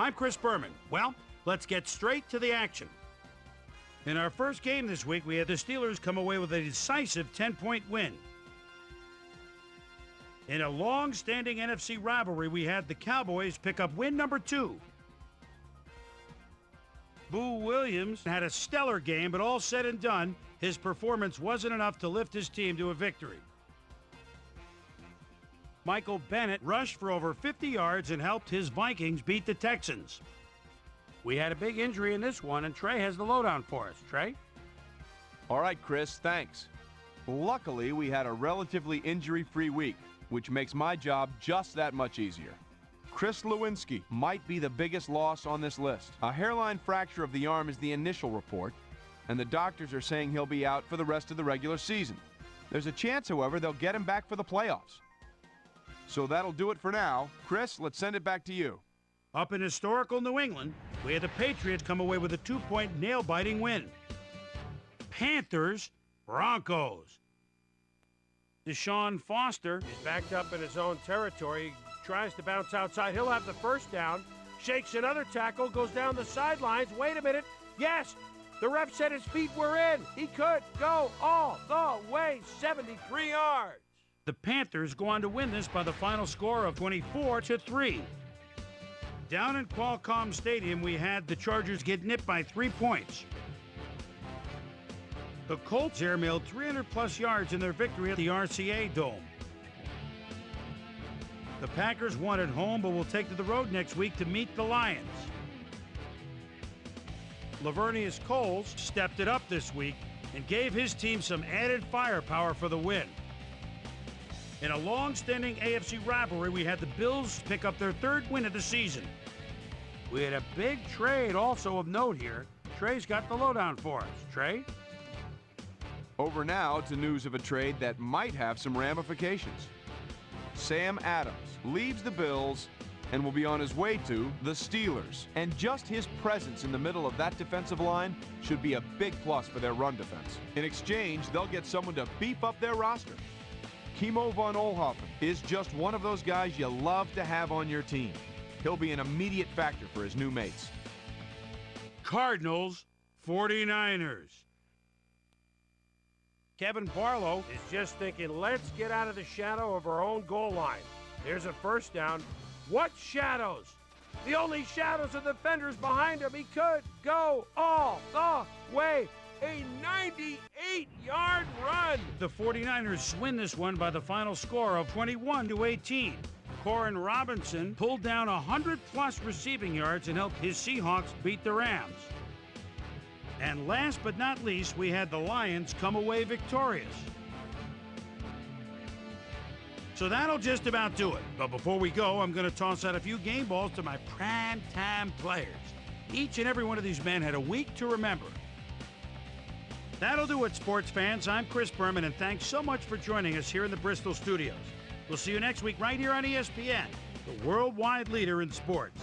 I'm Chris Berman. Well, let's get straight to the action. In our first game this week, we had the Steelers come away with a decisive 10-point win. In a long-standing NFC rivalry, we had the Cowboys pick up win number 2. Boo Williams had a stellar game, but all said and done, his performance wasn't enough to lift his team to a victory. Michael Bennett rushed for over 50 yards and helped his Vikings beat the Texans. We had a big injury in this one, and Trey has the lowdown for us. Trey? All right, Chris, thanks. Luckily, we had a relatively injury-free week, which makes my job just that much easier. Chris Lewinsky might be the biggest loss on this list. A hairline fracture of the arm is the initial report, and the doctors are saying he'll be out for the rest of the regular season. There's a chance, however, they'll get him back for the playoffs. So that'll do it for now. Chris, let's send it back to you. Up in historical New England, we had the Patriots come away with a 2-point nail-biting win. Panthers, Broncos. Deshaun Foster is backed up in his own territory. Tries to bounce outside. He'll have the first down. Shakes another tackle. Goes down the sidelines. Wait a minute. Yes, the ref said his feet were in. He could go all the way, 73 yards. The Panthers go on to win this by the final score of 24-3. Down in Qualcomm Stadium, we had the Chargers get nipped by 3 points. The Colts airmailed 300-plus yards in their victory at the RCA Dome. The Packers won at home, but will take to the road next week to meet the Lions. Lavernius Coles stepped it up this week and gave his team some added firepower for the win. In a long-standing AFC rivalry, we had the Bills pick up their 3rd win of the season. We had a big trade also of note here. Trey's got the lowdown for us. Trey? Over now to news of a trade that might have some ramifications. Sam Adams leaves the Bills and will be on his way to the Steelers. And just his presence in the middle of that defensive line should be a big plus for their run defense. In exchange, they'll get someone to beef up their roster. Kimo von Oelhoffen is just one of those guys you love to have on your team. He'll be an immediate factor for his new mates. Cardinals, 49ers. Kevin Barlow is just thinking, let's get out of the shadow of our own goal line. There's a first down. What shadows? The only shadows are the defenders behind him. He could go all the way. A 98-yard run. The 49ers win this one by the final score of 21-18. Corin Robinson pulled down 100-plus receiving yards and helped his Seahawks beat the Rams. And last but not least, we had the Lions come away victorious. So that'll just about do it. But before we go, I'm going to toss out a few game balls to my prime-time players. Each and every one of these men had a week to remember. That'll do it, sports fans. I'm Chris Berman, and thanks so much for joining us here in the Bristol studios. We'll see you next week right here on ESPN, the worldwide leader in sports.